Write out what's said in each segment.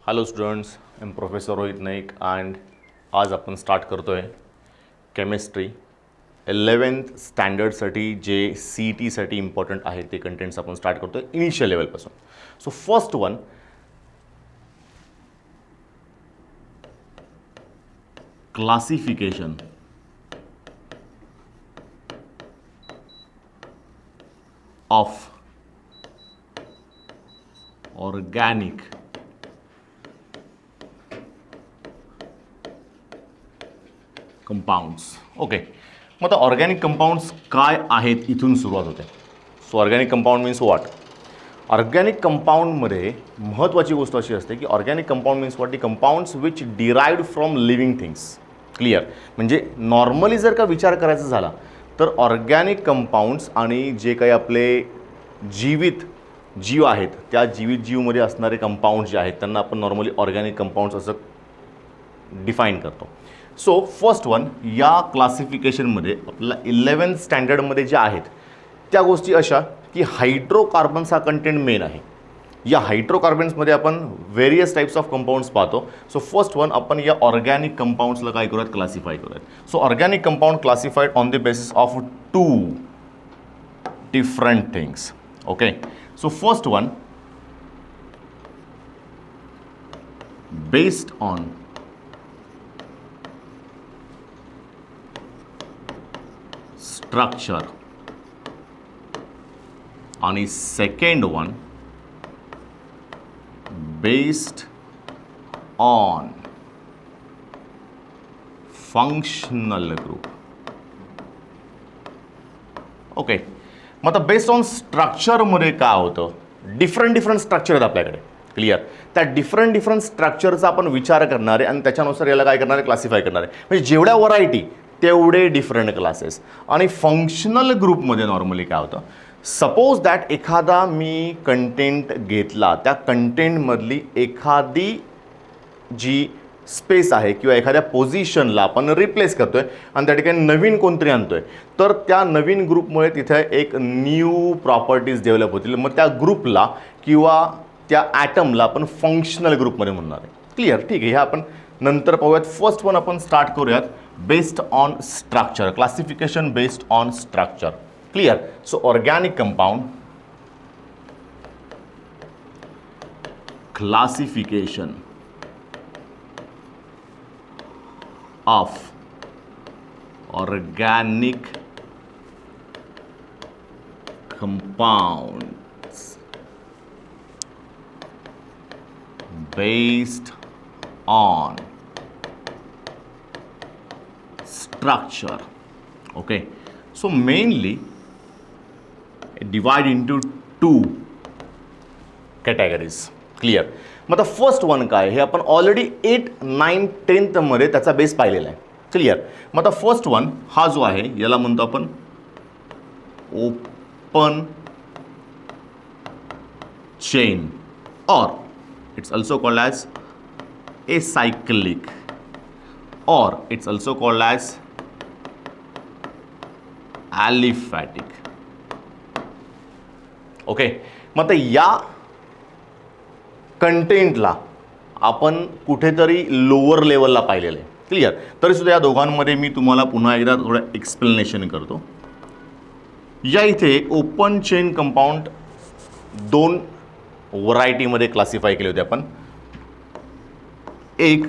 Hello students, M professor Rohit Naik and आज आपण start करतो आहे केमिस्ट्री 11th स्टँडर्डसाठी जे सी ई टीसाठी इम्पॉर्टंट आहे ते कंटेंट्स आपण स्टार्ट करतो आहे इनिशियल लेवलपासून. So first one, classification of organic compounds. Okay, मग आता ऑर्गॅनिक कंपाऊंड्स काय आहेत इथून सुरुवात होते. So organic compound means what. Organic कंपाऊंडमध्ये महत्त्वाची गोष्ट अशी असते की organic compound means what the compounds which derived from living things. Clear. म्हणजे नॉर्मली जर का विचार करायचा झाला तर ऑर्गॅनिक कंपाऊंड्स आणि जे काही आपले जीवित जीव आहेत त्या जीवित जीवमध्ये असणारे कंपाऊंड्स जे आहेत त्यांना आपण नॉर्मली ऑर्गॅनिक कंपाऊंड्स असं डिफाईन करतो. सो फर्स्ट वन, या क्लासिफिकेशनमध्ये आपल्याला 11th स्टँडर्डमध्ये ज्या आहेत त्या गोष्टी अशा की हायड्रोकार्बन्स हा कंटेंट मेन आहे. या हायड्रोकार्बन्समध्ये आपण व्हेरियस टाईप्स ऑफ कंपाऊंड्स पाहतो. सो फर्स्ट वन, आपण या ऑर्गॅनिक कंपाऊंड्सला काय करूयात, क्लासिफाय करूयात. So organic compound classified on the basis of two different things. Okay, so first one, based on structure आणि second one based on functional group. Okay, मग आता बेस्ड ऑन स्ट्रक्चरमध्ये काय होतं, डिफरंट स्ट्रक्चर आहेत आपल्याकडे. क्लिअर. त्या डिफरंट स्ट्रक्चरचा आपण विचार करणार आहे आणि त्याच्यानुसार याला काय करणार आहे, क्लासिफाय करणार आहे. म्हणजे जेवढ्या व्हरायटी तेवढे डिफरंट क्लासेस. आणि फंक्शनल ग्रुपमध्ये नॉर्मली काय होतं, सपोज दॅट एखादा मी कंटेंट घेतला, त्या कंटेंटमधली एखादी जी स्पेस आहे किंवा एखाद्या पोझिशनला आपण रिप्लेस करतोय आणि त्या ठिकाणी नवीन कोणतरी आणतोय, तर त्या नवीन ग्रुपमुळे तिथे एक न्यू प्रॉपर्टीज डेव्हलप होतील. मग त्या ग्रुपला किंवा त्या ॲटमला आपण फंक्शनल ग्रुपमध्ये म्हणणार आहे. क्लिअर. ठीक आहे, ह्या आपण नंतर पाहूयात. फर्स्ट वन आपण स्टार्ट करूयात based on structure, classification based on structure. Clear. So organic compound classification of organic compounds based on structure. Okay, so mainly divide into two categories. Clear. मग आता फर्स्ट वन काय, हे आपण already 8, 9, 10th मध्ये त्याचा base पाहिलेला आहे. Clear. मग आता फर्स्ट वन हा जो आहे याला म्हणतो आपण open chain or it's also called as acyclic or it's also called as aliphatic. Okay, मग आता या कंटेंटला आपण कुठेतरी लोअर लेवलला पाहिलेलं आहे. क्लिअर. तरीसुद्धा या दोघांमध्ये मी तुम्हाला पुन्हा एकदा थोडं एक्सप्लेनेशन करतो. या इथे ओपन चेन कंपाऊंड दोन व्हरायटीमध्ये क्लासिफाय केले होते आपण. एक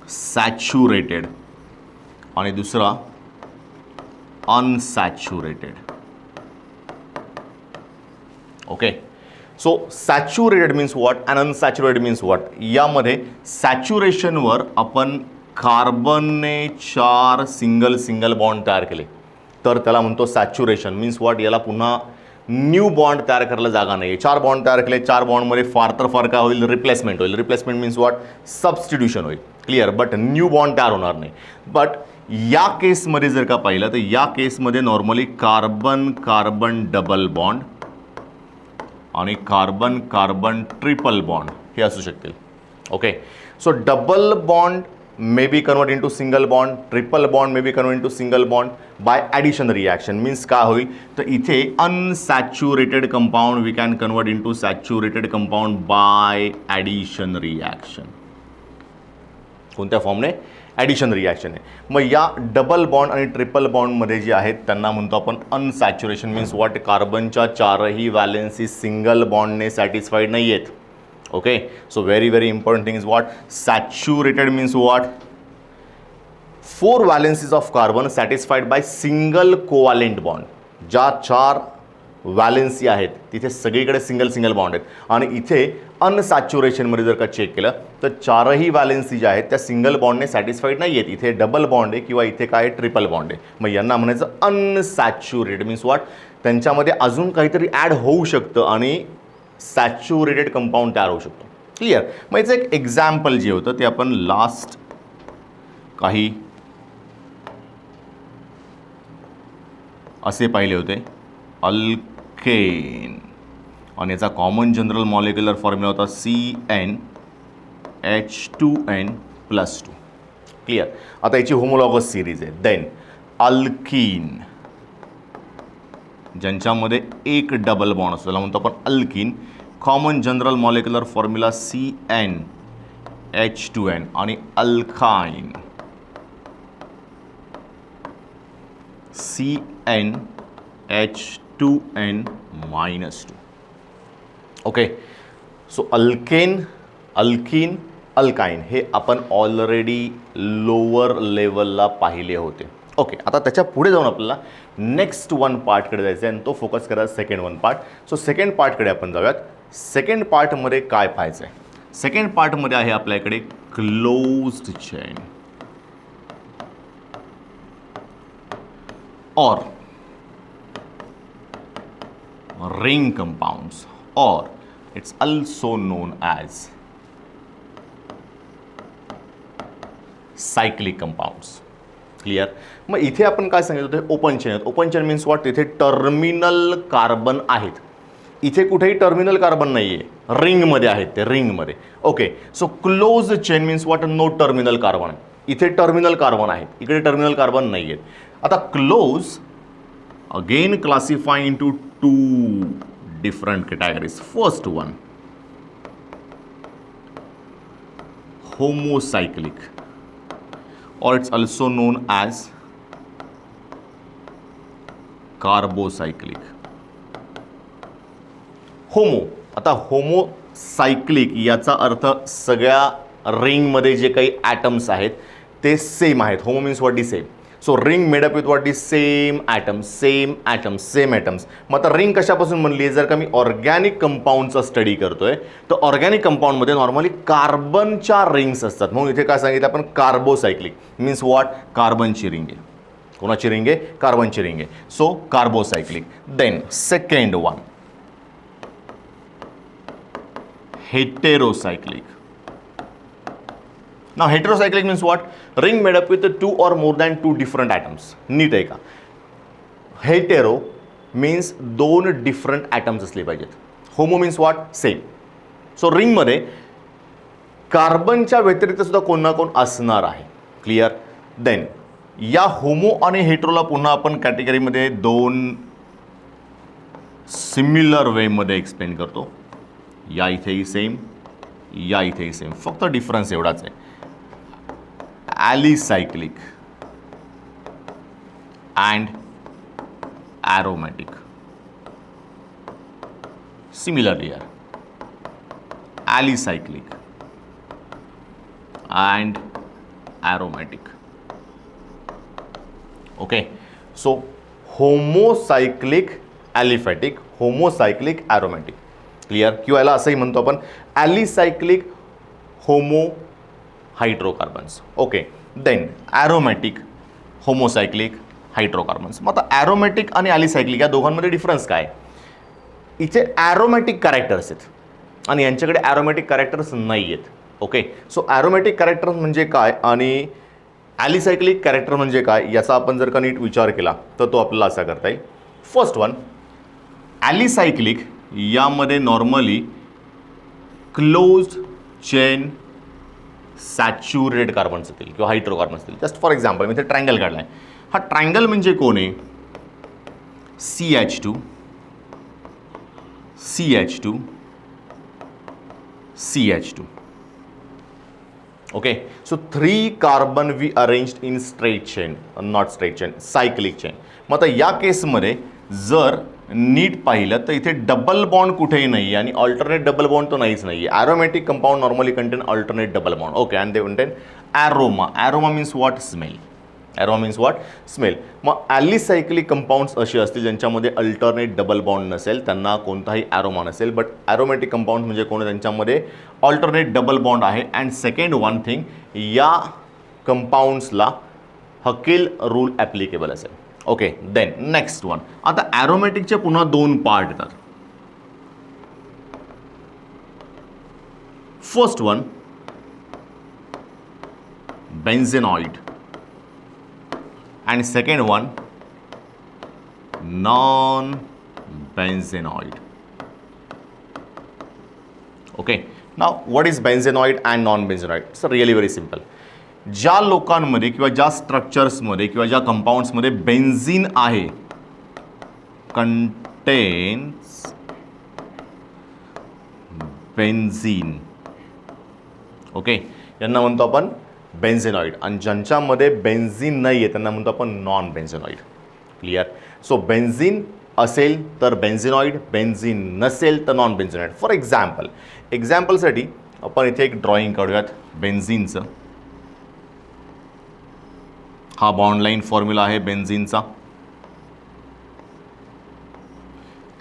सॅच्युरेटेड आणि दुसरा unsaturated. Okay, so saturated means what and unsaturated means what. यामध्ये सॅच्युरेशनवर आपण कार्बनने 4 सिंगल बॉन्ड तयार केले तर त्याला म्हणतो सॅच्युरेशन. मीन्स व्हॉट, याला पुन्हा न्यू बॉन्ड तयार करायला जागा नाही. 4 बॉन्ड तयार केले, 4 बॉन्डमध्ये फार काय होईल, रिप्लेसमेंट होईल. रिप्लेसमेंट मीन्स व्हॉट, सबस्टिट्यूशन होईल. क्लिअर. बट न्यू बॉन्ड तयार होणार नाही. बट या केसमध्ये जर का पाहिलं तर या केसमध्ये नॉर्मली कार्बन डबल बॉन्ड आणि कार्बन ट्रिपल बॉन्ड हे असू शकतील. Okay, so double bond may be converted into single bond, triple bond may be converted into single bond by addition reaction. Means काय होईल तर इथे unsaturated compound we can convert into saturated compound by addition reaction. कोणत्या फॉर्मने? Addition reaction आहे. मग या double bond आणि triple बॉन्डमध्ये जे आहेत त्यांना म्हणतो आपण अनसॅच्युरेशन. Means what? कार्बनच्या चारही व्हॅलेन्सी सिंगल बॉन्डने सॅटिस्फाईड नाही आहेत. Okay, so very very important thing is what? Saturated means what? 4 valencies of carbon satisfied by single covalent bond. ज्या 4 व्हॅलेन्सी आहेत तिथे सगळीकडे सिंगल सिंगल बॉन्ड आहेत आणि इथे अनसॅच्युरेशनमध्ये जर का चेक केलं तर 4ही व्हॅलेन्सी ज्या आहेत त्या सिंगल बॉन्डने सॅटिस्फाईड नाही आहेत. इथे डबल बॉन्ड आहे किंवा इथे काय ट्रिपल बॉन्ड आहे. मग यांना म्हणायचं अनसॅच्युरेटेड. Means what? त्यांच्यामध्ये अजून काहीतरी ॲड होऊ शकतं आणि सॅच्युरेटेड कंपाऊंड तयार होऊ शकतो. क्लिअर? मग याचं एक एक्झाम्पल जे होतं ते आपण लास्ट काही असे पाहिले होते. अल्केन आणि याचा कॉमन जनरल मॉलिक्युलर फॉर्म्युला होता CnH2n+2. क्लिअर? आता याची होमोलॉगस सिरीज आहे. देन अल्कीन ज्यांच्यामध्ये एक डबल बॉन्ड असतो त्याला म्हणतो आपण alkyne. Common general molecular formula CnH2n आणि alkyne CnH2n-2. Okay, so alkane, alkyne, alkyne हे आपण ऑलरेडी लोअर लेवलला पाहिले होते. ओके, आता त्याच्या पुढे जाऊन आपल्याला नेक्स्ट वन पार्टकडे जायचं आहे आणि तो फोकस करायचा second one part. So second पार्टकडे आपण जाऊयात. सेकंड पार्टमध्ये काय पाहायचं आहे? सेकंड पार्टमध्ये आहे आपल्याकडे closed chain or ring compounds, or it's also known as cyclic compounds. Clear? मग इथे आपण काय सांगितलं होतं? ओपन चेन आहेत. Open chain means what? तिथे टर्मिनल कार्बन आहेत. इथे कुठेही टर्मिनल कार्बन नाही आहे, रिंगमध्ये आहेत ते, रिंगमध्ये. Okay, so close chain means what? No terminal carbon आहे. इथे टर्मिनल कार्बन आहेत, इकडे टर्मिनल कार्बन नाही आहेत. आता close again classify into 2 different categories. First one, homocyclic, or it's also known as carbocyclic. Homo, आता होमोसायक्लिक याचा अर्थ सगळ्या रिंगमध्ये जे काही ॲटम्स आहेत ते सेम आहेत. Homo means what? Is same. So ring made up with what? Is same atoms, same atoms, same atoms. मग आता रिंग कशापासून बनली आहे? जर का मी ऑर्गॅनिक कंपाऊंडचा स्टडी करतोय तर ऑर्गॅनिक कंपाऊंडमध्ये नॉर्मली कार्बनच्या रिंग्स असतात. म्हणून इथे काय सांगितलं आपण? Carbocyclic means what? कार्बनची रिंग आहे. कोणाची रिंग आहे? कार्बनची रिंग आहे. So carbocyclic. Then second one, heterocyclic. Now heterocyclic means what? Ring made up with 2 or more than 2 different atoms. नीट आहे का? हेटेरो मीन्स 2 डिफरंट ॲटम्स असले पाहिजेत. Homo means what? Same. So रिंगमध्ये कार्बनच्या व्यतिरिक्त सुद्धा कोण ना कोण असणार आहे. क्लिअर? देन या होमो आणि हेटेरोला पुन्हा आपण कॅटेगरीमध्ये 2 सिमिलर वेमध्ये एक्सप्लेन करतो. या इथेही सेम, या इथेही सेम, फक्त डिफरन्स एवढाच आहे. alicyclic and aromatic. Similarly here, alicyclic and aromatic. Okay, so homocyclic aliphatic, homocyclic aromatic. Clear? किंवा याला असंही म्हणतो आपण alicyclic homo hydrocarbons. Okay, then aromatic homocyclic hydrocarbons. मग आता ॲरोमॅटिक आणि ॲलिसायक्लिक या दोघांमध्ये डिफरन्स काय? इथे ॲरोमॅटिक कॅरेक्टर्स आहेत आणि यांच्याकडे ॲरोमॅटिक कॅरेक्टर्स नाही आहेत. ओके, सो ॲरोमॅटिक कॅरेक्टर्स म्हणजे काय आणि ॲलिसायक्लिक कॅरेक्टर म्हणजे काय याचा आपण जर का नीट विचार केला तर तो आपल्याला असा करता येईल. फर्स्ट वन, ॲलिसायक्लिक यामध्ये normally closed chain saturated carbons असतील किंवा हायड्रोकार्बन असतील. जस्ट फॉर एक्झाम्पल मी इथे ट्रायंगल काढला आहे. हा ट्रायंगल म्हणजे कोण आहे? CH2 CH2 CH2. Okay, so 3 carbon we arranged in straight chain, not straight chain, cyclic chain. मग आता या केसमध्ये जर नीट पाहिलं तर इथे डबल बॉन्ड कुठेही नाही आणि ऑल्टरनेट डबल बॉन्ड तो नाहीच नाही. Aromatic compound normally contain alternate double bond. Okay, and they contain aroma. Aroma means what? Smell. Aroma means what? Smell. मग ॲलिसायक्लिक कंपाऊंड्स असे असतील ज्यांच्यामध्ये अल्टरनेट डबल बॉन्ड नसेल, त्यांना कोणताही ॲरोमा नसेल. बट ॲरोमॅटिक कंपाऊंड म्हणजे कोण? त्यांच्यामध्ये ऑल्टरनेट डबल बॉन्ड आहे. अँड सेकंड वन थिंग, या कंपाऊंड्सला हकेल रूल ॲप्लिकेबल असेल. Okay, then next one. आता ॲरोमॅटिकचे पुन्हा 2 पार्ट येतात. First one benzenoid and second one non-benzenoid. Okay, now what is benzenoid and non-benzenoid? It's really very simple. ज्या लोकांमध्ये किंवा ज्या स्ट्रक्चर्समध्ये किंवा ज्या कंपाऊंड्समध्ये बेन्झीन आहे, कंटेन्स बेन्झीन, ओके, यांना म्हणतो आपण बेन्झेनॉइड. आणि ज्यांच्यामध्ये बेन्झीन नाही आहे त्यांना म्हणतो आपण नॉन बेन्झेनॉइड. क्लिअर? सो बेन्झीन असेल तर बेन्झेनॉइड, बेन्झीन नसेल तर नॉन बेन्झेनॉइड. फॉर एक्झाम्पलसाठी आपण इथे एक ड्रॉइंग काढूयात बेन्झीनचं. हा बॉन्ड लाईन फॉर्म्युला आहे बेन्झीनचा.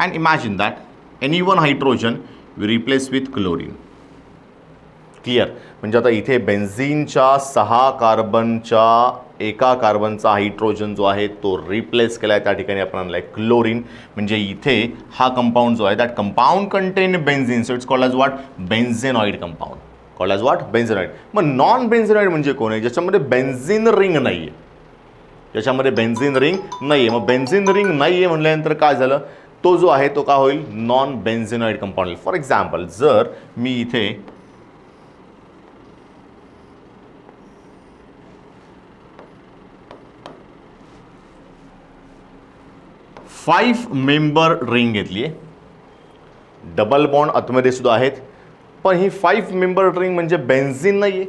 And imagine that any one hydrogen we replace with chlorine. Clear? म्हणजे आता इथे बेन्झीनच्या 6 कार्बनच्या एका कार्बनचा हायड्रोजन जो आहे तो रिप्लेस केला आहे. त्या ठिकाणी आपण आणला आहे क्लोरीन. म्हणजे इथे हा कंपाऊंड जो आहे that compound contain benzene, so it's called as what? Benzenoid compound. Called as what? Benzenoid. मग नॉन बेन्झेनॉइड म्हणजे कोण आहे? ज्याच्यामध्ये बेन्झीन रिंग नाही आहे. ज्याच्यामध्ये बेन्झीन रिंग नाही आहे. मग बेन्झीन रिंग नाही आहे म्हटल्यानंतर काय झालं? तो जो आहे तो काय होईल? Non benzenoid compound. For example जर मी इथे 5 मेंबर रिंग घेतली आहे, डबल बॉन्ड आतमध्ये सुद्धा आहेत, पण ही 5 मेंबर रिंग म्हणजे बेन्झीन नाही आहे.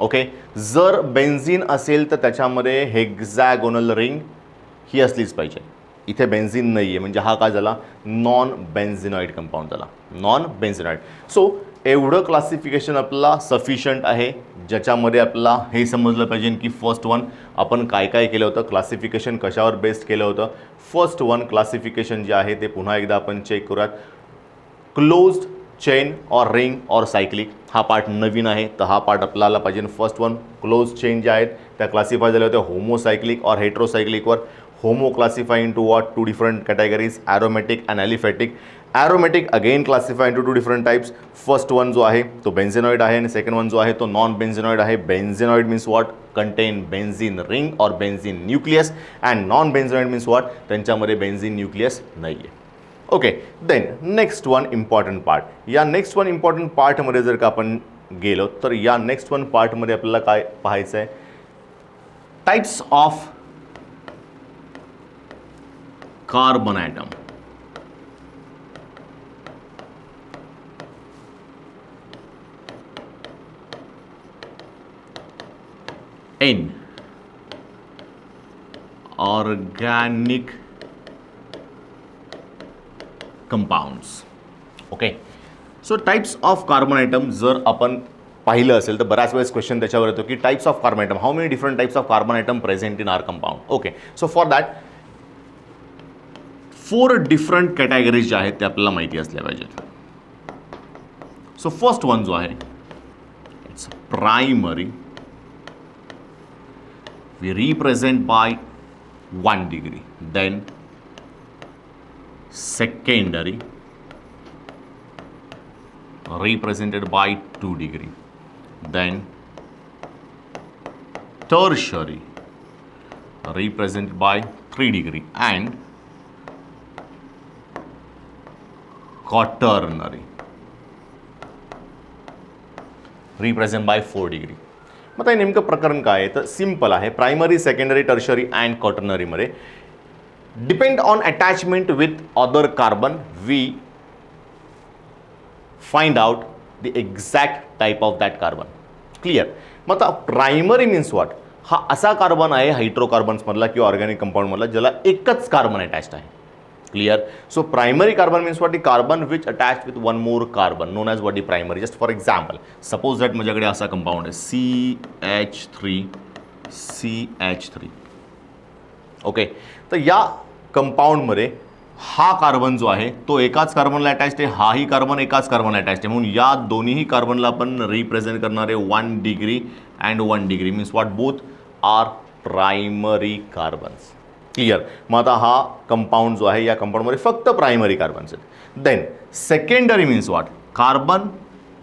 ओके, जर बेन्झीन असेल तर त्याच्यामध्ये हेक्झॅगोनल रिंग ही असलीच पाहिजे. इथे बेन्झीन नाही आहे म्हणजे हा काय झाला? नॉन बेन्झेनॉइड कंपाऊंड झाला. नॉन बेन्झेनॉइड. सो एवढं क्लासिफिकेशन आपल्याला सफिशियंट आहे, ज्याच्यामध्ये आपल्याला हे समजलं पाहिजे की फर्स्ट वन आपण काय काय केलं होतं, क्लासिफिकेशन कशावर बेस्ड केलं होतं. फर्स्ट वन क्लासिफिकेशन जे आहे ते पुन्हा एकदा आपण चेक करूयात. क्लोज्ड चेन और रिंग और सायक्लिक हा पार्ट नवीन आहे, तर हा पार्ट आपल्याला पाहिजे. फर्स्ट वन क्लोज चेन ज्या आहेत त्या क्लासिफाय झाल्या होत्या होमोसायक्लिक और हेट्रोसायक्लिकवर. Homo classify into what? 2 different categories, aromatic and aliphatic. Aromatic again classify into 2 different types. First one जो आहे तो बेन्झेनॉइड आहे आणि सेकंड वन जो आहे तो नॉन बेन्झेनॉइड आहे. Benzenoid means what? Contain benzene ring और benzene nucleus. And non benzenoid means what? त्यांच्यामध्ये बेन्झीन न्यूक्लियस नाही आहे. Okay, then next one important part. या नेक्स्ट वन इम्पॉर्टंट पार्टमध्ये जर का आपण गेलो तर या नेक्स्ट वन पार्टमध्ये आपल्याला काय पाहायचं आहे? Types of carbon atom. In organic compounds. Okay, so types of carbon item जर आपण पाहिलं असेल तर बऱ्याच वेळेस क्वेश्चन त्याच्यावर येतो की types of carbon item, how many different types of carbon item present in R compound. Okay, so for that 4 different categories ज्या आहेत त्या आपल्याला माहिती असल्या पाहिजेत. सो फर्स्ट वन जो आहे it's primary, we represent by 1 degree. Then secondary represented by 2 degree. Then tertiary represented by 3 degree and quaternary represent by 4 degree. मग आता हे नेमकं प्रकरण काय आहे तर सिम्पल आहे. प्रायमरी, सेकंडरी, टर्शरी अँड क्वाटर्नरीमध्ये depend on attachment with other carbon we find out the exact type of that carbon. Clear. मग आता प्रायमरी मीन्स व्हॉट, हा असा कार्बन आहे हायड्रोकार्बन्समधला किंवा ऑर्गॅनिक कंपाऊंडमधला ज्याला एकच कार्बन अटॅच्ड आहे. Clear. So primary carbon means what, the carbon which attached with one more carbon known as what the primary. Just for example suppose that माझ्याकडे असा compound आहे CH3. ओके. तर या कंपाऊंडमध्ये हा कार्बन जो आहे तो एकाच कार्बनला अटॅच्ड आहे, हाही कार्बन एकाच कार्बनला अटॅच्ड आहे, म्हणून या दोन्ही कार्बनला आपण रिप्रेझेंट करणारे 1 degree and 1 degree means what, both are primary carbons. Clear. मग आता हा कंपाऊंड जो आहे या कंपाऊंडमध्ये फक्त प्रायमरी कार्बन्स आहेत. Then secondary means what, carbon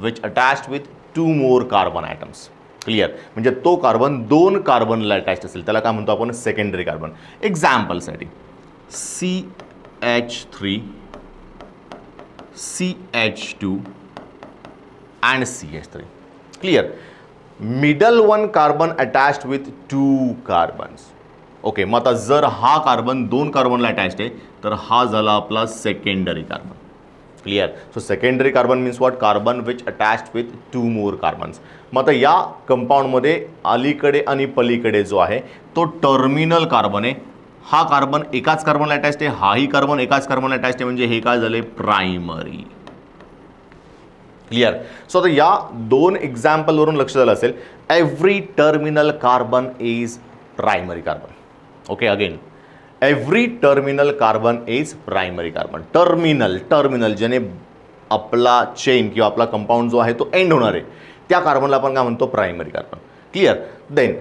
which attached with 2 more carbon atoms. Clear. म्हणजे तो कार्बन 2 कार्बनला अटॅच्ड असेल त्याला काय म्हणतो आपण, सेकंडरी कार्बन. एक्झाम्पलसाठी CH3, CH2 and CH3. Clear. Middle one carbon attached with 2 carbons. Okay. मग आता जर हा कार्बन 2 कार्बनला अटॅच्ड आहे तर हा झाला आपला secondary carbon. Clear. So secondary carbon means what, carbon which attached with 2 more carbons. मग आता या कंपाऊंडमध्ये अलीकडे आणि पलीकडे जो आहे तो टर्मिनल कार्बन आहे. हा कार्बन एकाच कार्बनला अटॅच्ड आहे, हाही कार्बन एकाच कार्बनला अटॅच्ड आहे, म्हणजे हे काय झाले, प्रायमरी. क्लिअर. सो आता या 2 एक्झाम्पलवरून लक्ष झालं असेल, every terminal carbon is primary carbon. Okay. Again every terminal carbon is primary carbon. Terminal ज्याने आपला चेन किंवा आपला कंपाऊंड जो आहे तो एंड होणार आहे त्या कार्बनला आपण काय म्हणतो, primary carbon. Clear. Then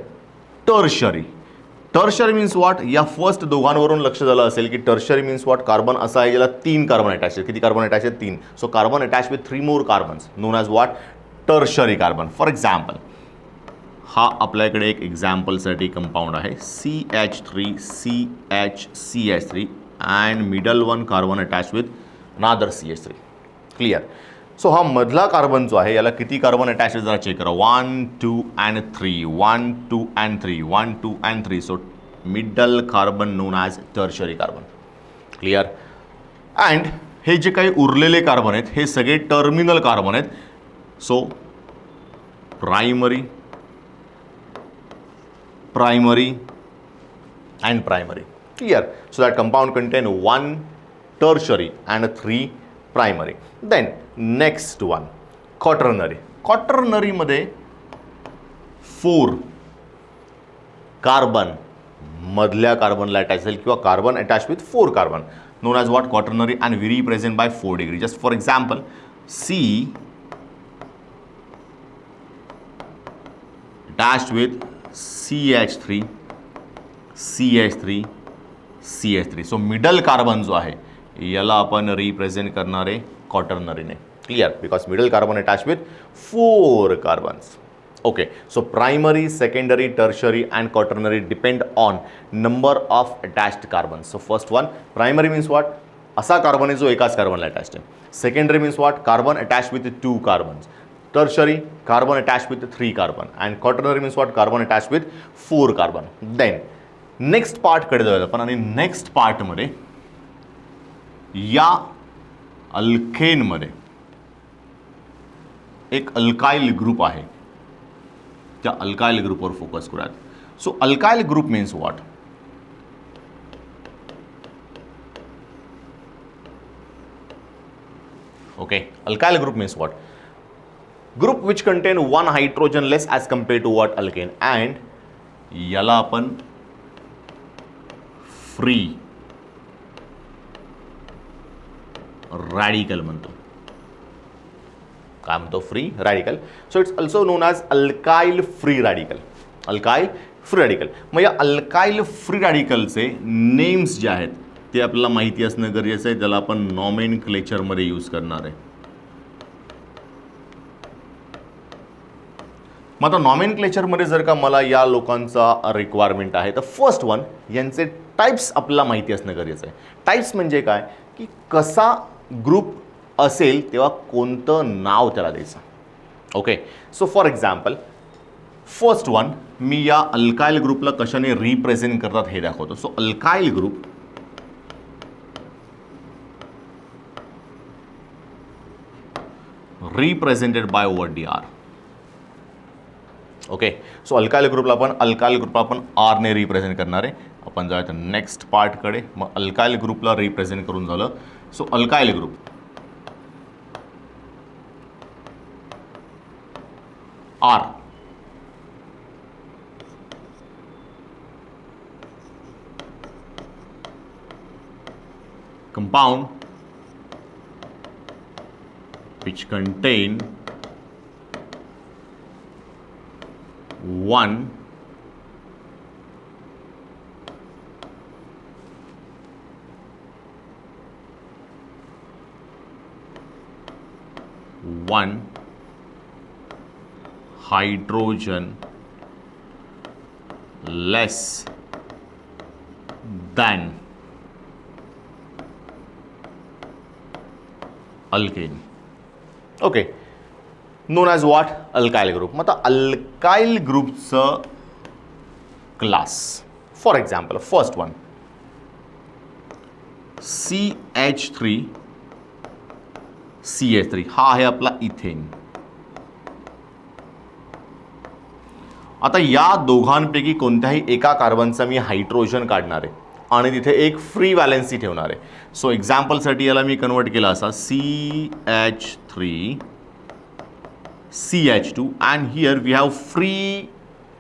tertiary means what, या फर्स्ट दोघांवरून लक्ष झालं असेल की टर्शरी मीन्स व्हॉट, कार्बन असा आहे ज्याला 3 कार्बन अटॅच आहेत. किती कार्बन अटॅच आहेत, 3. So carbon attach with 3 more carbons known as what, tertiary carbon. For example हा आपल्याकडे एक एक्झाम्पलसाठी कंपाऊंड आहे CH3, CH3 and middle one carbon attach with another CH3. Clear. So हा मधला कार्बन जो आहे याला किती कार्बन अटॅच आहे जरा चेक करा. 1, 2 and 3, 1, 2 and 3, 1, 2 and 3. So middle carbon known as tertiary carbon. Clear. And हे जे काही उरलेले कार्बन आहेत हे सगळे टर्मिनल कार्बन आहेत. So primary and primary. Clear. So that compound contain 1 tertiary and 3 primary. Then next one, quaternary. Quaternary मध्ये 4 carbon मधल्या कार्बनला अटॅच असेल किंवा carbon attach with 4 carbon known as what, quaternary and we represent by 4 degree. Just for example C attached with CH3, CH3. So middle carbon जो आहे याला आपण represent करणार आहे क्वाटर्नरीने. Clear. Because middle carbon attach with 4 carbons. Okay. So primary, secondary, tertiary and quaternary depend on number of attached carbon. So first one, primary means what, असा carbon आहे जो एकाच कार्बनला अटॅच्ड आहे. Secondary means what, carbon attach with 2 carbons. Tertiary, carbon attached with 3 carbon, and quaternary means what, carbon attached with 4 carbon. Then next part कडे जाऊया आपण. आणि next पार्टमध्ये या अल्केनमध्ये एक अल्काइल ग्रुप आहे, त्या अल्काइल ग्रुपवर फोकस करूयात. So alkyl group means what, okay. Alkyl group means what, group which contain 1 hydrogen less as compare to what, alkane. And याला आपण फ्री रॅडिकल म्हणतो. काय म्हणतो, free radical. So it's also known as alkyl free radical. Alkyl free radical. मग या alkyl free रॅडिकलचे names जे आहेत ते आपल्याला माहिती असणं गरजेचं आहे. त्याला आपण नॉमेनक्लेचरमध्ये यूज करणार आहे. मग आता नॉमेनक्लेचरमध्ये जर का मला या लोकांचा रिक्वायरमेंट आहे तर फर्स्ट वन, यांचे टाईप्स आपल्याला माहिती असणं गरजेचं आहे. टाईप्स म्हणजे काय की कसा ग्रुप असेल तेव्हा कोणतं नाव त्याला द्यायचं. Okay, so for example first one मी या अल्काइल ग्रुपला कशाने रिप्रेझेंट करतात हे दाखवतो. So alkyl group represented by over D R. Okay, so alkyl ग्रुपला आपण आर ने रिप्रेझेंट करणार आहे. आपण जाऊया नेक्स्ट पार्टकडे. मग अल्काइल ग्रुपला रिप्रेझेंट करून झालं. So alkyl group are compound which contain one hydrogen less than alkane. Okay, known as what? Alkyl group. मग आता अल्काइल ग्रुपचं class, for example first one CH3 हा आहे आपला इथेन. आता या दोघांपैकी कोणत्याही एका कार्बनचा मी हायड्रोजन काढणार आहे आणि तिथे एक फ्री वॅलेन्सी ठेवणार आहे. सो एक्झाम्पलसाठी याला मी कन्वर्ट केला असा CH3 CH2 and here we have free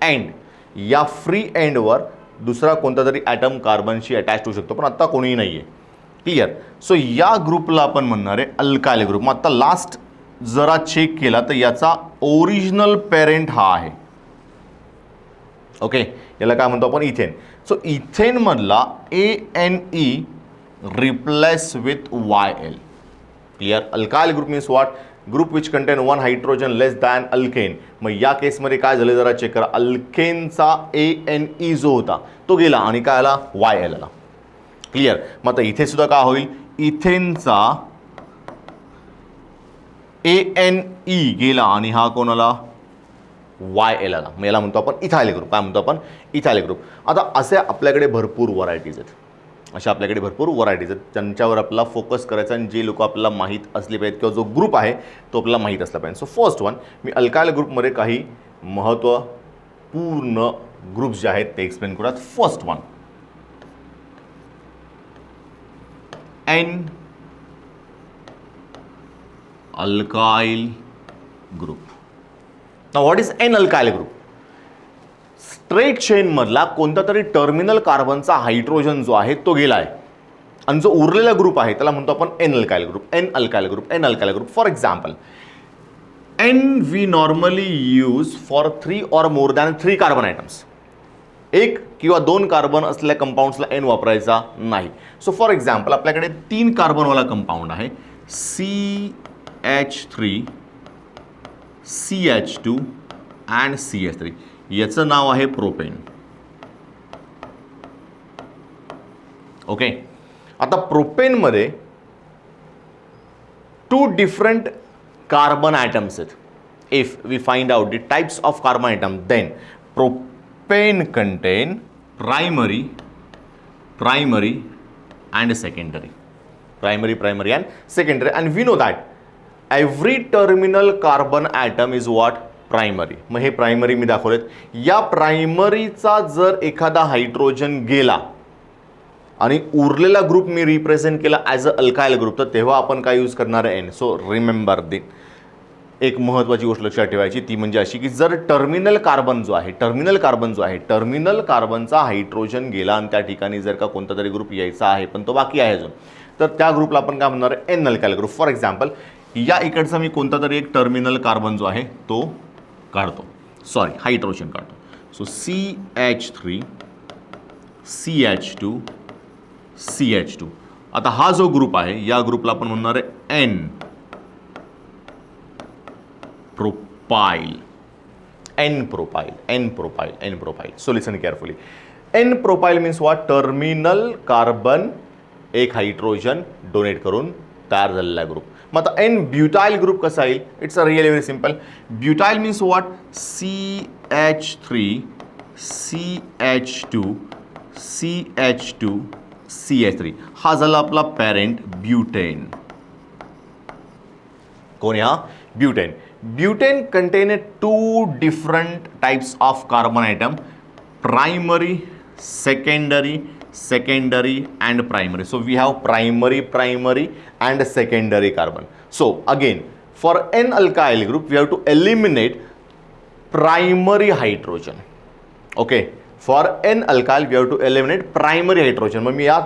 end. या फ्री एंडवर दुसरा कोणता तरी ॲटम कार्बनशी अटॅच होऊ शकतो, पण आत्ता कोणीही नाही आहे. क्लिअर? सो या ग्रुपला आपण म्हणणार आहे अल्काइल ग्रुप. मग आता लास्ट जरा चेक केला तर याचा ओरिजिनल पेरेंट हा आहे. ओके, याला काय म्हणतो आपण? इथेन. सो इथेनमधला ANE replace with YL. Clear? Alkyl group means what? Group which contain one hydrogen less than alkane. मग या केसमध्ये काय झालं जरा चेक करा. अल्केनचा ANE जो होता तो गेला आणि काय आला? YL आला. क्लिअर? मग आता इथे सुद्धा काय होईल? इथेनचा ANE गेला आणि हा कोण आला? YL आला. मग याला म्हणतो आपण इथाइल ग्रुप. काय म्हणतो आपण? Ethyl group. आता असे आपल्याकडे भरपूर व्हरायटीज आहेत. ज्यांच्यावर आपल्याला फोकस करायचा आणि जे लोक आपल्याला माहीत असले पाहिजेत किंवा जो ग्रुप आहे तो आपल्याला माहीत असला पाहिजे. सो फर्स्ट वन मी अल्काइल ग्रुपमध्ये काही महत्त्वपूर्ण ग्रुप्स जे आहेत ते एक्सप्लेन करूयात. First one N alkyl group. Now what is N alkyl group? Straight chain मधला कोणता तरी टर्मिनल कार्बनचा हायड्रोजन जो आहे तो गेला आहे आणि जो उरलेला ग्रुप आहे त्याला म्हणतो आपण N alkyl group. N alkyl group. For example N we normally use for 3 or more than 3 carbon atoms. एक किंवा 2 कार्बन असलेल्या कंपाऊंड्सला N वापरायचा नाही. सो फॉर एक्झाम्पल आपल्याकडे 3 कार्बनवाला कंपाऊंड आहे CH3 CH2 अँड CH3. याचं नाव आहे प्रोपेन. ओके, आता प्रोपेनमध्ये 2 डिफरंट कार्बन ॲटम्स आहेत. If we find out the types of carbon atom then propane contain primary and secondary. Primary and secondary. And we know that every terminal carbon atom is what? Primary. मग हे primary मी दाखवलेत. या प्रायमरीचा जर एखादा hydrogen गेला आणि उरलेला group मी represent केला ॲज अ अल्काइल ग्रुप तर तेव्हा आपण काय यूज करणार आहे? N. सो रिमेंबर एक महत्त्वाची गोष्ट लक्षात ठेवायची ती म्हणजे अशी की जर टर्मिनल कार्बनचा हायड्रोजन गेला आणि त्या ठिकाणी जर का कोणता तरी ग्रुप यायचा आहे पण तो बाकी आहे अजून तर त्या ग्रुपला आपण काय म्हणणार आहे? N alkyl group. For example या इकडचा मी कोणता तरी एक टर्मिनल कार्बन जो आहे तो काढतो, हायड्रोजन काढतो. So CH3 CH2 CH2. आता हा जो ग्रुप आहे या ग्रुपला आपण म्हणणार आहे N propyl. So listen carefully. N propyl means what? Terminal carbon एक हायड्रोजन डोनेट करून तयार झालेला ग्रुप. मग आता एन ब्युटाइल ग्रुप कसा येईल? It's a really very simple. Butyl means what? CH3 CH2 CH2 CH3. हा झाला आपला पॅरेंट ब्युटेन. कोण आहे हा? Butane. Butane content 2 different types of carbon atom, primary, secondary and primary. So we have primary and secondary carbon. So again, for n alkyl group we have to eliminate primary hydrogen. Okay, for n alkyl we have to eliminate primary hydrogen. मग मी या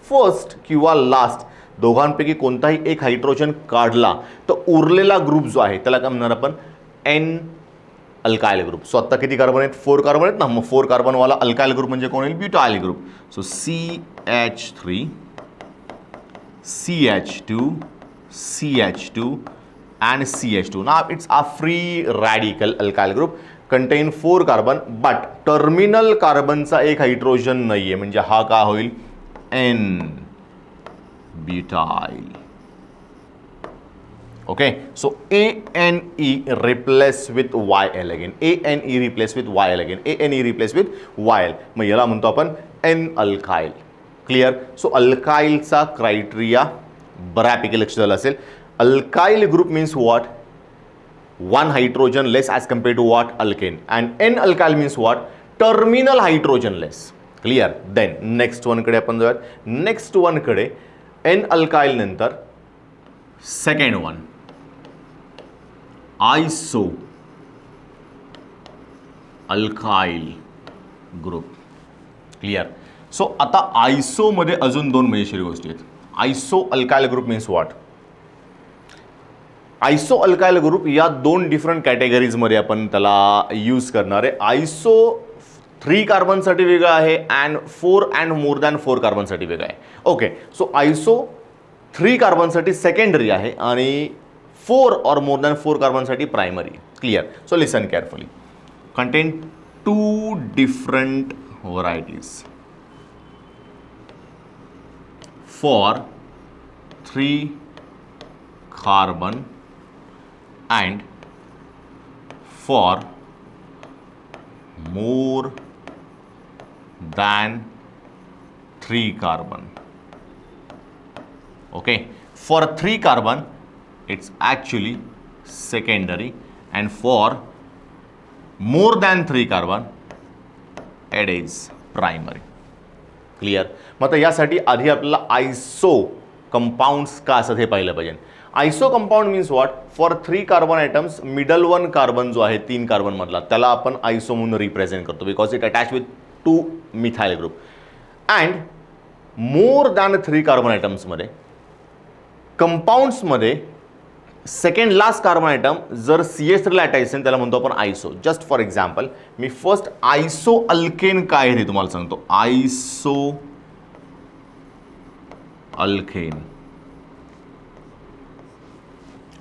first किंवा last दोघांपैकी कोणताही एक hydrogen काढला तर उरलेला group जो आहे त्याला काय म्हणणार आपण? N alkyl group. सो आत्ता किती कार्बन आहेत? 4 कार्बन आहेत ना. मग 4 कार्बनवाला अल्काइल ग्रुप म्हणजे कोण येईल? Butyl group. So CH3 CH2 CH2 and CH2. Now it's a free radical alkyl group, contain 4 carbon, but terminal कार्बनचा एक हायड्रोजन नाहीये, म्हणजे हा का होईल? N butyl. Okay, so ANE replace with YL again. ANE replace with YL again. ANE replace with YL. मग याला म्हणतो आपण N अल्काइल. क्लिअर? सो अल्काइलचा क्रायटेरिया बऱ्यापैकी लक्ष झालं असेल. Alkyl group means what? 1 hydrogen less as compare to what? Alkane. And N alkyl means what? Terminal hydrogen less. Clear? Then next वनकडे आपण जाऊयात. नेक्स्ट वनकडे एन अल्काइल नंतर second one iso alkyl group. Clear? So आता आयसोमध्ये अजून 2 मजेशीर गोष्टी आहेत. Iso alkyl group means what? Iso alkyl group या 2 डिफरंट कॅटेगरीजमध्ये आपण त्याला यूज करणार आहे. आयसो 3 कार्बनसाठी वेगळं आहे अँड 4 अँड मोर दॅन 4 कार्बनसाठी वेगळं आहे. ओके, सो आयसो 3 कार्बनसाठी सेकंडरी आहे आणि 4 और मोर दॅन 4 कार्बनसाठी primary. Clear? So listen carefully. Contain 2 different varieties for 3 carbon and for more than 3 carbon. Okay, for 3 carbon it's actually secondary and for more than 3 carbon it is primary. Clear? मग आता यासाठी आधी आपल्याला आयसो compounds का असं हे पाहिलं पाहिजे. Iso compound means what? For 3 carbon items middle 1 carbon जो आहे 3 कार्बन मधला त्याला आपण आयसो म्हणून रिप्रेझेंट करतो because it attach with 2 methyl group. And more than 3 carbon आयटम्समध्ये कंपाऊंड्समध्ये सेकंड लास्ट कार्बन आयटम जर CH3 ला अटॅच असेल त्याला म्हणतो आपण आयसो. जस्ट फॉर एक्झाम्पल मी फर्स्ट आयसो अल्केन काय आहे ते तुम्हाला सांगतो. Iso alkane.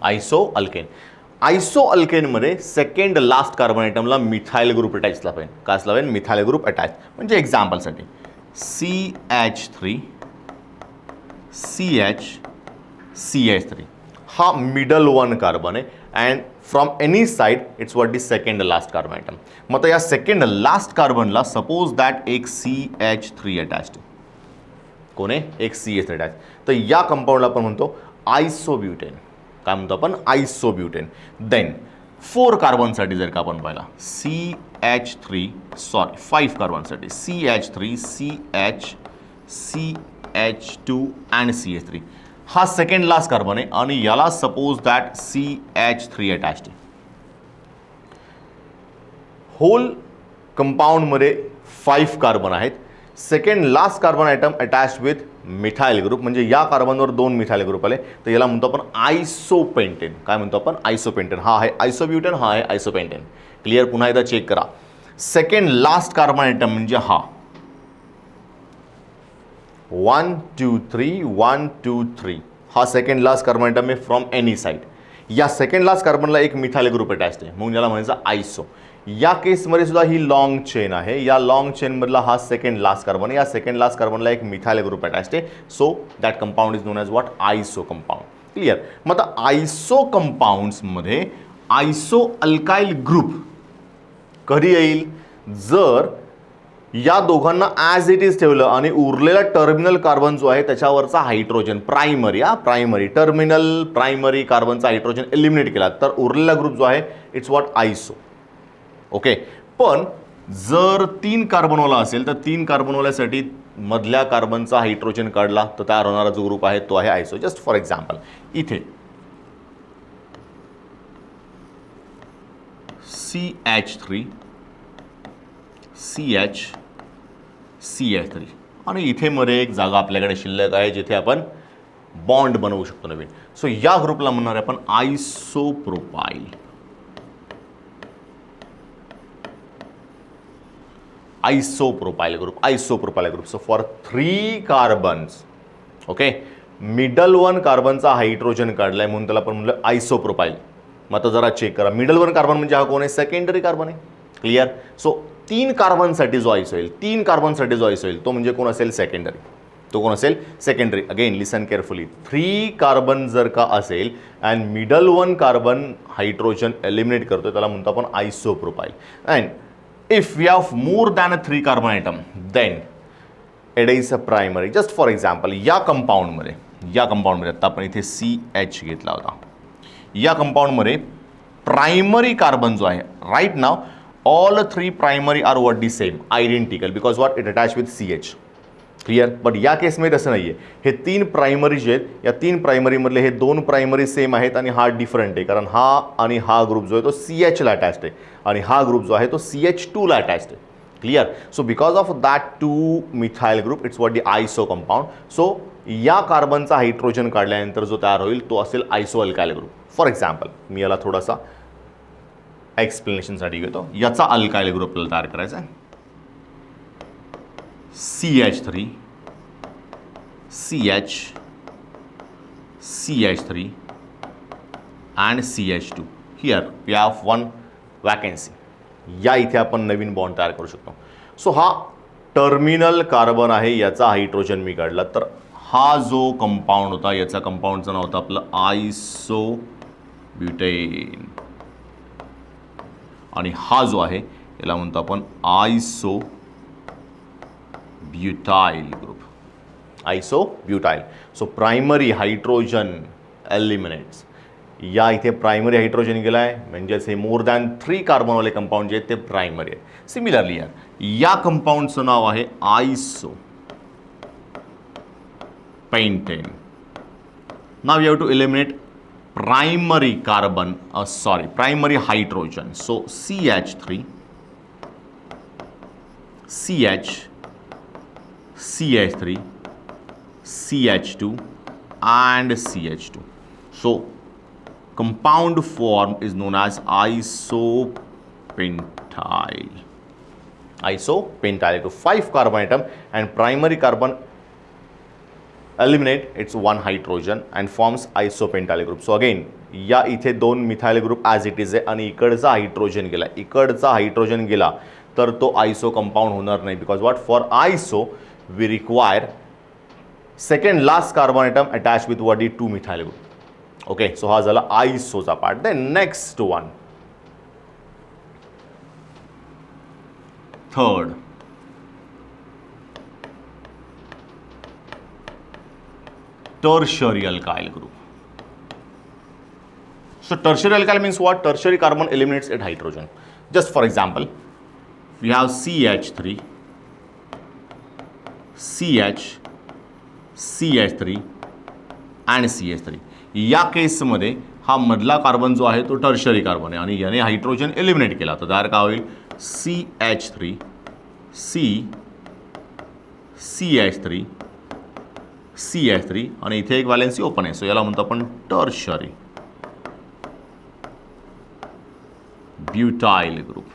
Iso alkane. Iso अल्केनमध्ये सेकंड लास्ट कार्बन आयटमला मिथाइल ग्रुप अटॅच असला पाहिजे. काय असला पाहिजे? Methyl group attach. म्हणजे एक्झाम्पलसाठी CH3 CH CH3 हा मिडल 1 कार्बन आहे and from any side it's what the second last carbon item. मग आता या सेकंड लास्ट कार्बनला सपोज दॅट एक CH3 अटॅच्ड. कोण आहे? एक CH3 अटॅच. तर या कंपाऊंडला आपण म्हणतो आयसोब्युटेन. काय म्हणतो आपण? आयसोब्युटेन. देन 4 कार्बनसाठी जर का आपण पाहिला CH3 sorry 5 कार्बनसाठी CH3 CH CH2 and CH3 हा सेकंड लास्ट कार्बन आहे आणि याला सपोज दॅट CH3 अटॅच्ड आहे. होल कंपाऊंडमध्ये 5 कार्बन आहेत. Second last carbon item attach with methyl group म्हणजे या कार्बनवर 2 मिथाइल ग्रुप आले तर याला म्हणतो आपण आयसोपेंटेन. काय म्हणतो आपण? आयसोपेंटेन. हा आहे आयसोब्युटेन, हा आहे आयसोपेंटेन. क्लिअर? पुन्हा एकदा चेक करा. सेकंड लास्ट कार्बन आयटम म्हणजे हा 1 2 3 1 2 3 हा सेकंड लास्ट कार्बन आयटम आहे फ्रॉम एनी साइड. या सेकंड लास्ट कार्बनला एक मिथाइल ग्रुप अटॅच आहे म्हणून याला म्हणायचं आयसो. या केसमध्ये सुद्धा ही लॉंग चेन आहे. या लॉंग चेनमधला हा सेकंड लास्ट कार्बन आहे. या सेकंड लास्ट कार्बनला एक मिथाइल ग्रुप अटॅच्ड आहे. So that compound is known as what, iso compound. Clear. मग आता आयसो कंपाऊंड्समध्ये आयसो अल्काइल ग्रुप कधी येईल, जर या दोघांना ॲज इट इज ठेवलं आणि उरलेला टर्मिनल कार्बन जो आहे त्याच्यावरचा हायड्रोजन प्रायमरी टर्मिनल प्रायमरी कार्बनचा हायड्रोजन एलिमिनेट केला, तर उरलेला ग्रुप जो आहे इट्स व्हॉट, आयसो. ओके. पण जर 3 कार्बनवाला असेल तर 3 कार्बनवाल्यासाठी मधल्या कार्बनचा हायड्रोजन काढला तर तयार होणारा जो ग्रुप आहे तो आहे आयसो. जस्ट फॉर एक्झाम्पल, इथे CH3 CH3 आणि इथे मध्ये एक जागा आपल्याकडे शिल्लक आहे जिथे आपण बॉन्ड बनवू शकतो नवीन. सो या ग्रुपला म्हणणार आहे आपण isopropyl. Isopropyl group. So for 3 carbons, okay, middle 1 कार्बनचा हायड्रोजन काढलाय म्हणून त्याला आपण म्हणलं आयसोप्रोपाइल. मग आता जरा चेक करा, मिडल 1 कार्बन म्हणजे हा कोण आहे, सेकंडरी कार्बन आहे. क्लिअर. सो 3 कार्बनसाठी जो आयसो येईल तो म्हणजे कोण असेल, सेकंडरी. तो कोण असेल, secondary. Again listen carefully, 3 carbon जर का असेल and middle 1 carbon hydrogen eliminate करतो त्याला म्हणतो आपण isopropyl. And if we have more than a 3 carbon atom, then it is a primary. Just for example, या कंपाऊंडमध्ये आता आपण इथे CH घेतला होता. या कंपाऊंडमध्ये प्रायमरी कार्बन जो आहे, right now all 3 primary are what the same, identical, because what, it attach with CH. Clear. But या केसमध्ये तसं नाही आहे. हे 3 प्रायमरी जे आहेत, या 3 प्रायमरीमधले हे 2 प्रायमरी सेम आहेत आणि हा डिफरंट आहे, कारण हा आणि हा ग्रुप जो आहे तो CHला अटॅच्ड आहे आणि हा ग्रुप जो आहे तो CH2ला अटॅच्ड आहे. Clear. So because of that 2 methyl group it's what the iso compound. So या कार्बनचा हायड्रोजन काढल्यानंतर जो तयार होईल तो असेल iso alkyl group. For example, मी याला थोडासा एक्सप्लेनेशनसाठी घेतो. याचा अल्काइल ग्रुप आपल्याला तयार करायचा आहे. CH3 CH CH3 and CH2. Here we have one vacancy. या इथे आपण नवीन बॉन्ड तयार करू शकतो. सो हा टर्मिनल कार्बन आहे, याचा हायड्रोजन मी काढला, तर हा जो कंपाऊंड होता याचा कंपाऊंडचं नाव होतं आपलं आयसोब्युटेन आणि हा जो आहे याला म्हणतो आपण isobutyl group. Isobutyl. So primary hydrogen eliminates. या इथे प्रायमरी हायड्रोजन गेला आहे, म्हणजेच हे मोर दॅन 3 कार्बनवाले कंपाऊंड जे आहेत ते प्रायमरी आहे. सिमिलरली या कंपाऊंडचं नाव आहे iso pentane. Now you have to eliminate primary carbon, primary hydrogen. So CH3 CH CH3 CH2 and CH2. So compound form is known as isopentyl. Isopentyl to 5 carbon atom and primary carbon eliminate its 1 hydrogen and forms isopentyl group. So again या इथे 2 methyl group as it is आहे आणि इकडचा hydrogen गेला तर तो आयसो compound होणार नाही, because what, for iso we require second last carbon atom attach with what the 2 methyl group. Okay. So हा झाला आयसोचा part. Then next one, third, tertiary alkyl group. So tertiary alkyl means what? Tertiary carbon eliminates its hydrogen. Just for example, we have CH3 CH CH3 and CH3. या केसमध्ये हा मधला carbon जो आहे तो टर्शरी कार्बन आहे आणि याने हायड्रोजन एलिमिनेट केला तर तयार काय होईल, CH3 CH3 CH3 आणि इथे एक व्हॅलेन्सी ओपन आहे. सो याला म्हणतो आपण tertiary butyl group.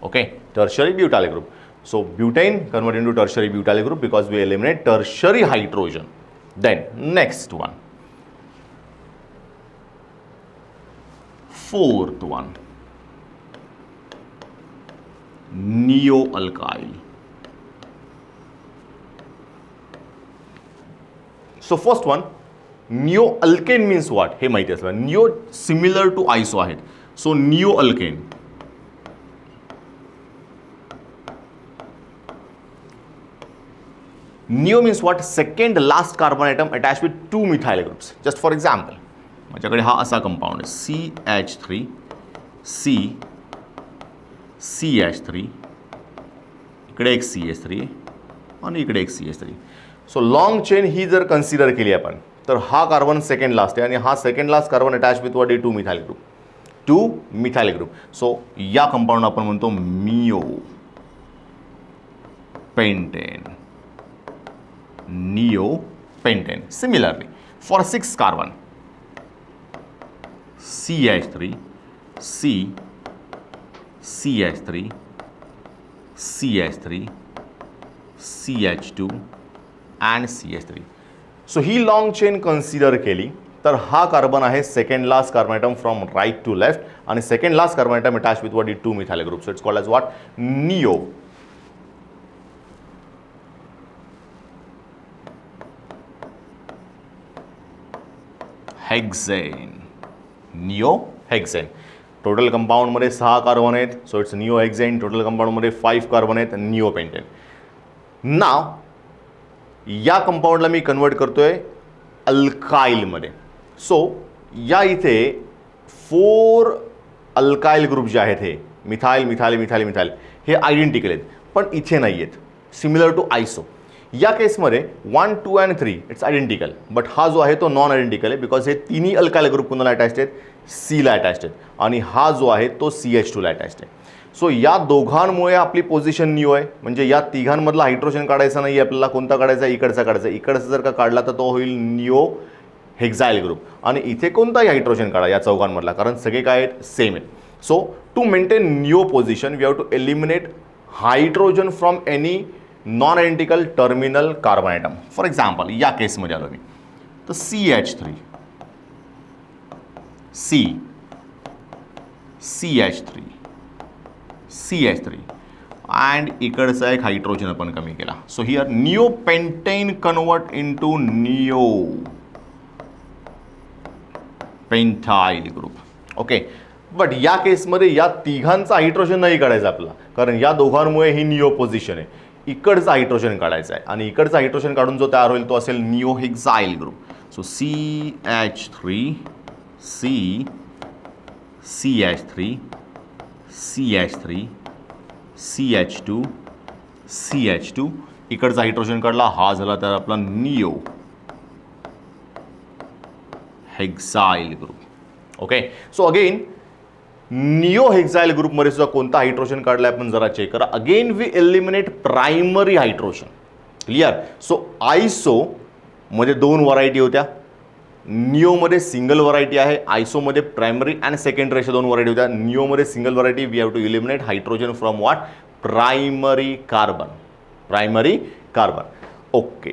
Okay. Tertiary butyl group. So butane convert into tertiary butyl group because we eliminate tertiary hydrogen. Then next one, fourth one, नियो अल्काइल. सो फर्स्ट वन, नियो alkane means what हे माहिती असलं. नियो similar to आयसो आहेत. So नियो alkane. नियो means what, second last carbon item attach with 2 methyl groups. Just for example, माझ्याकडे हा असा कंपाऊंड आहे CH3 CH3, इकडे एक CH3 आणि इकडे एक CH3. सो लॉंग चेन ही जर कन्सिडर केली आपण तर हा कार्बन सेकंड लास्ट आहे आणि हा second last carbon attach with what 2 methyl group. 2 methyl group. So या कंपाऊंड आपण म्हणतो neo pentane. Neo pentane. Similarly for 6 carbon CH3 CH3 CH3 CH2 and CH3. So ही लॉंग चेन कन्सिडर केली तर हा कार्बन आहे second last carbon item from right to left आणि second last carbon item attach with what 2 methyl group. So it's called as what, नियो hexane. नियो hexane. Total कंपाऊंडमध्ये 6 carbon आहेत. So it's नियो hexane. Total कंपाऊंडमध्ये 5 carbon आहेत. नियो pentane. नाव या कंपाऊंडला मी convert करतोय अल्काइलमध्ये. So या इथे 4 अल्काइल ग्रुप जे आहेत हे मिथाइल मिथाइल मिथाइल मिथाइल हे आयडेंटिकल आहेत पण इथे नाही आहेत. Similar to iso. या केसमध्ये 1, 2 आणि 3 इट्स आयडेंटिकल, बट हा जो आहे तो नॉन आयडेंटिकल आहे बिकॉज हे तिन्ही अल्काइल ग्रुप कोणाला अटॅच्ड आहेत, सीला अटॅच्ड आहेत आणि हा जो आहे तो CH2ला अटॅच्ड आहे. सो या दोघांमुळे आपली पोझिशन न्यू आहे. म्हणजे या तिघांमधला हायड्रोजन काढायचा नाही आपल्याला. कोणता काढायचा, इकडचा काढायचा. इकडचा जर का काढला तर तो होईल नियो हेक्साइल ग्रुप आणि इथे कोणताही हायड्रोजन काढा या चौघांमधला, कारण सगळे काय आहेत, सेम आहेत. So to maintain neo position we have to eliminate hydrogen from any non identical terminal carbon atom. For example या केसमध्ये आलो मी तर CH3 CH3 CH3 अँड इकडचा एक हायड्रोजन आपण कमी केला. सो हिअर नियो पेंटेन कन्वर्ट इनटू नियो पेंटाइल ग्रुप. ओके, बट या केसमध्ये या तिघांचा हायड्रोजन नाही काढायचा आपला, कारण या दोघांमुळे ही नियो पोझिशन आहे. इकडचा हायड्रोजन काढायचा आहे आणि इकडचा हायड्रोजन काढून जो तयार होईल तो असेल नियो hexyl group. So CH3 CH3 CH3 CH2 CH2 इकडचा हायड्रोजन काढला, हा झाला तर आपला neo hexyl group. Okay, so again neo hexyl ग्रुपमध्ये सुद्धा कोणता हायड्रोजन काढला आपण जरा चेक करा. Again we eliminate primary hydrogen. Clear. So iso मध्ये 2 व्हरायटी होत्या, नियोमध्ये सिंगल व्हरायटी आहे. आयसोमध्ये प्रायमरी अँड सेकंडरी अशा 2 व्हरायटी होत्या. नियोमध्ये single variety. We have to eliminate hydrogen from what, primary carbon. Primary carbon. Okay.